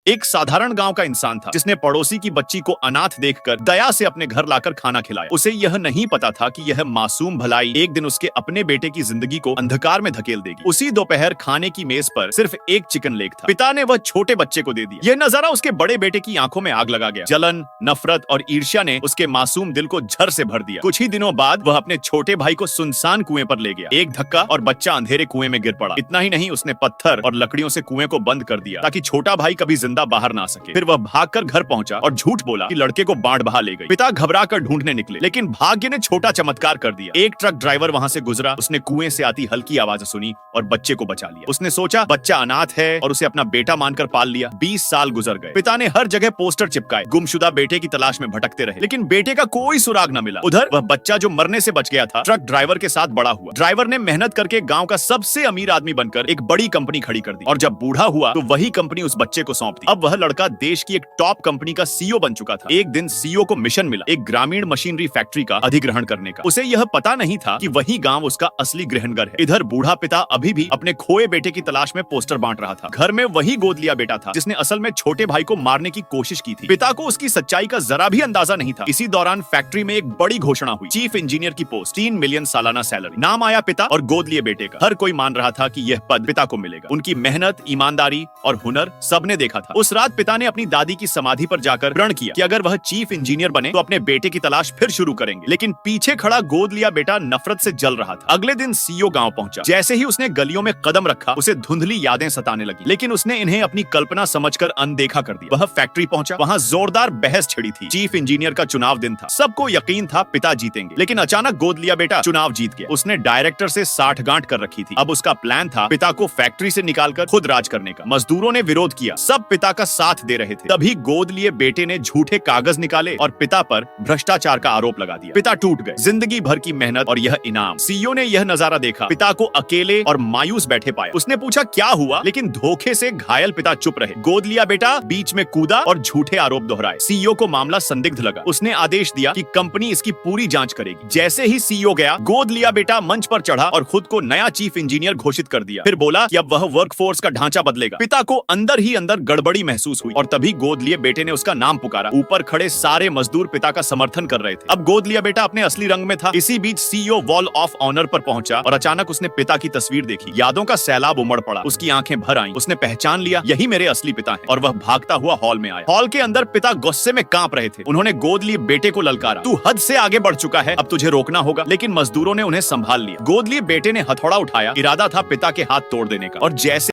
एक साधारण गांव का इंसान था जिसने पड़ोसी की बच्ची को अनाथ देखकर दया से अपने घर लाकर खाना खिलाया। उसे यह नहीं पता था कि यह मासूम भलाई एक दिन उसके अपने बेटे की जिंदगी को अंधकार में धकेल देगी। उसी दोपहर खाने की मेज पर सिर्फ एक चिकन लेग था। पिता ने वह छोटे बच्चे को दे दिया। यह नजारा उसके बड़े बेटे की आंखों में आग लगा गया। जलन, नफरत और ईर्ष्या ने उसके मासूम दिल को झर से भर दिया। कुछ ही दिनों बाद वह अपने छोटे भाई को सुनसान कुएं पर ले गया। एक धक्का और बच्चा अंधेरे कुएं में गिर पड़ा। इतना ही नहीं, उसने पत्थर और लकड़ियों से कुएं को बंद कर दिया ताकि छोटा भाई कभी जिंदा बाहर ना सके। फिर वह भागकर घर पहुंचा और झूठ बोला कि लड़के को बाढ़ बहा ले गई। पिता घबराकर ढूंढने निकले, लेकिन भाग्य ने छोटा चमत्कार कर दिया। एक ट्रक ड्राइवर वहां से गुजरा। उसने कुएं से आती हल्की आवाज सुनी और बच्चे को बचा लिया। उसने सोचा बच्चा अनाथ है और उसे अपना बेटा मानकर पाल लिया। 20 साल गुजर गए। पिता ने हर जगह पोस्टर चिपकाए, गुमशुदा बेटे की तलाश में भटकते रहे, लेकिन बेटे का कोई सुराग न मिला। उधर वह बच्चा जो मरने से बच गया था, ट्रक ड्राइवर के साथ बड़ा हुआ। ड्राइवर ने मेहनत करके गांव का सबसे अमीर आदमी बनकर एक बड़ी कंपनी खड़ी कर दी, और जब बूढ़ा हुआ तो वही कंपनी उस बच्चे को सौंप दी। अब वह लड़का देश की एक टॉप कंपनी का सीईओ बन चुका था। एक दिन सीईओ को मिशन मिला, एक ग्रामीण मशीनरी फैक्ट्री का अधिग्रहण करने का। उसे यह पता नहीं था कि वही गांव उसका असली गृहनगर है। इधर बूढ़ा पिता अभी भी अपने खोए बेटे की तलाश में पोस्टर बांट रहा था। घर में वही गोद लिया बेटा था जिसने असल में छोटे भाई को मारने की कोशिश की थी। पिता को उसकी सच्चाई का जरा भी अंदाजा नहीं था। इसी दौरान फैक्ट्री में एक बड़ी घोषणा हुई, चीफ इंजीनियर की पोस्ट, 3 मिलियन सालाना सैलरी। नाम आया पिता और गोद लिए बेटे का। हर कोई मान रहा था कि यह पद पिता को मिलेगा। उनकी मेहनत, ईमानदारी और हुनर सबने देखा था। उस रात पिता ने अपनी दादी की समाधि पर जाकर प्रण किया कि अगर वह चीफ इंजीनियर बने तो अपने बेटे की तलाश फिर शुरू करेंगे। लेकिन पीछे खड़ा गोद लिया बेटा नफरत से जल रहा था। अगले दिन सीईओ गांव पहुंचा। जैसे ही उसने गलियों में कदम रखा, उसे धुंधली यादें सताने लगी, लेकिन उसने इन्हें अपनी कल्पना समझकर अनदेखा कर दिया। वह फैक्ट्री पहुंचा। वहां जोरदार बहस छिड़ी थी। चीफ इंजीनियर का चुनाव दिन था। सबको यकीन था पिता जीतेंगे, लेकिन अचानक गोद लिया बेटा चुनाव जीत गया। उसने डायरेक्टर से साठगांठ कर रखी थी। अब उसका प्लान था पिता को फैक्ट्री से निकालकर खुद राज करने का। मजदूरों ने विरोध किया, सब पिता का साथ दे रहे थे। तभी गोद लिए बेटे ने झूठे कागज निकाले और पिता पर भ्रष्टाचार का आरोप लगा दिया। पिता टूट गए। जिंदगी भर की मेहनत और यह इनाम। सीईओ ने यह नजारा देखा, पिता को अकेले और मायूस बैठे पाया। उसने पूछा क्या हुआ, लेकिन धोखे से घायल पिता चुप रहे। गोद लिया बेटा बीच में कूदा और झूठे आरोप दोहराए। सीईओ को मामला संदिग्ध लगा। उसने आदेश दिया कि कंपनी इसकी पूरी जांच करेगी। जैसे ही सीईओ गया, गोद लिया बेटा मंच पर चढ़ा और खुद को नया चीफ इंजीनियर घोषित कर दिया। फिर बोला कि अब वह वर्कफोर्स का ढांचा बदलेगा। पिता को अंदर ही अंदर गड़बड़ी महसूस हुई, और तभी गोद लिए बेटे ने उसका नाम पुकारा। ऊपर खड़े सारे मजदूर पिता का समर्थन कर रहे थे। अब गोद लिया बेटा अपने असली रंग में था। इसी बीच सीईओ वॉल ऑफ ऑनर पर पहुंचा और अचानक उसने पिता की तस्वीर देखी। यादों का सैलाब उमड़ पड़ा। उसकी आंखें भर आईं। उसने पहचान लिया, यही मेरे असली पिता हैं। और वह भागता हुआ हॉल में आया। हॉल के अंदर पिता गुस्से में कांप रहे थे। उन्होंने गोद लिए बेटे को ललकारा, तू हद से आगे बढ़ चुका है, अब तुझे रोकना होगा। लेकिन मजदूरों ने उन्हें संभाल लिया। गोद लिए बेटे ने हथौड़ा उठाया। इरादा था पिता के हाथ तोड़ देने का, और जैसे